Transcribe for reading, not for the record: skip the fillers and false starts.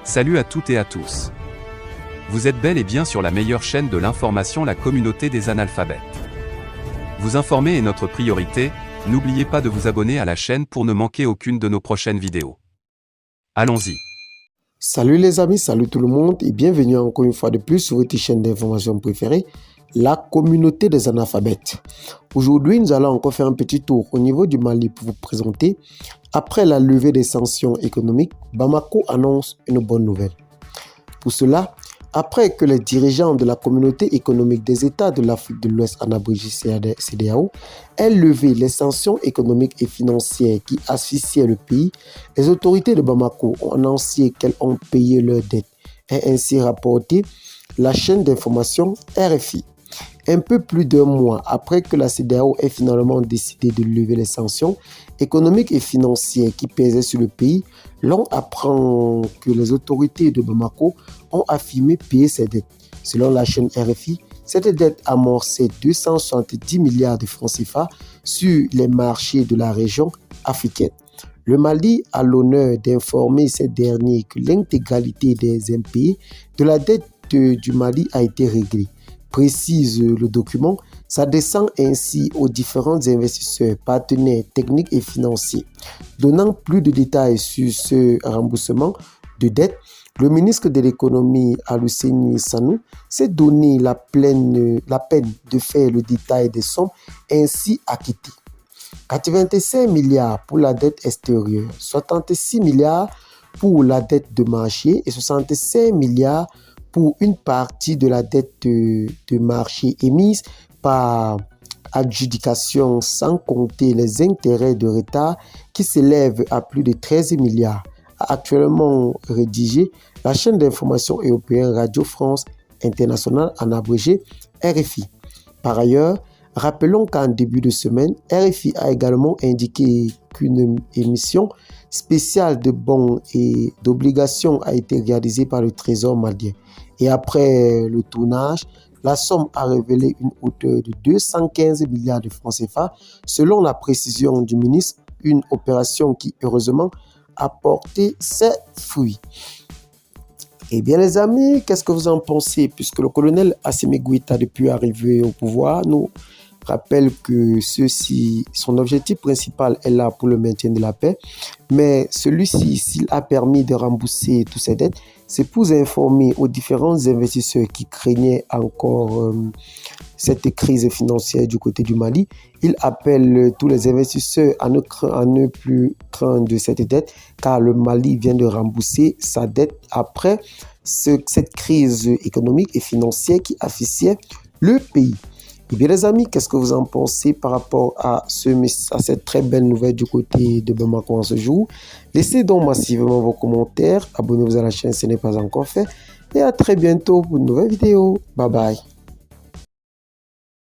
Salut à toutes et à tous. Vous êtes bel et bien sur la meilleure chaîne de l'information, la communauté des analphabètes. Vous informer est notre priorité, n'oubliez pas de vous abonner à la chaîne pour ne manquer aucune de nos prochaines vidéos. Allons-y. Salut les amis, salut tout le monde et bienvenue encore une fois de plus sur votre chaîne d'information préférée, la communauté des analphabètes. Aujourd'hui, nous allons encore faire un petit tour au niveau du Mali pour vous présenter. Après la levée des sanctions économiques, Bamako annonce une bonne nouvelle. Pour cela, après que les dirigeants de la communauté économique des États de l'Afrique de l'Ouest, en abrégé CEDEAO, aient levé les sanctions économiques et financières qui asphyxiaient le pays, les autorités de Bamako ont annoncé qu'elles ont payé leurs dettes et ainsi rapporté la chaîne d'information RFI. Un peu plus d'un mois après que la CEDEAO ait finalement décidé de lever les sanctions économiques et financières qui pesaient sur le pays, l'on apprend que les autorités de Bamako ont affirmé payer ces dettes. Selon la chaîne RFI, cette dette amorçait 270 milliards de francs CFA sur les marchés de la région africaine. Le Mali a l'honneur d'informer ces derniers que l'intégralité des impayés de la dette du Mali a été réglée. Précise le document, s'adressant ainsi aux différents investisseurs, partenaires techniques et financiers. Donnant plus de détails sur ce remboursement de dette, le ministre de l'économie Aluseni Sanou s'est donné la peine de faire le détail des sommes ainsi acquittées. 85 milliards pour la dette extérieure, 66 milliards pour la dette de marché et 65 milliards pour une partie de la dette de marché émise par adjudication, sans compter les intérêts de retard qui s'élèvent à plus de 13 milliards. A actuellement rédigé la chaîne d'information européenne Radio France Internationale, en abrégé RFI. Par ailleurs, rappelons qu'en début de semaine, RFI a également indiqué qu'une émission spéciale de bons et d'obligations a été réalisée par le Trésor malien. Et après le tournage, la somme a révélé une hauteur de 215 milliards de francs CFA, selon la précision du ministre, une opération qui, heureusement, a porté ses fruits. Eh bien les amis, qu'est-ce que vous en pensez? Puisque le colonel Assimi Goïta, depuis arriver au pouvoir, nous rappelle que son objectif principal est là pour le maintien de la paix, mais celui-ci, s'il a permis de rembourser toutes ces dettes, c'est pour informer aux différents investisseurs qui craignaient encore cette crise financière du côté du Mali. Il appelle tous les investisseurs à ne plus craindre de cette dette, car le Mali vient de rembourser sa dette après cette crise économique et financière qui asphyxiait le pays. Et bien les amis, qu'est-ce que vous en pensez par rapport à cette très belle nouvelle du côté de Bamako en ce jour? Laissez donc massivement vos commentaires, abonnez-vous à la chaîne si ce n'est pas encore fait, et à très bientôt pour une nouvelle vidéo. Bye bye.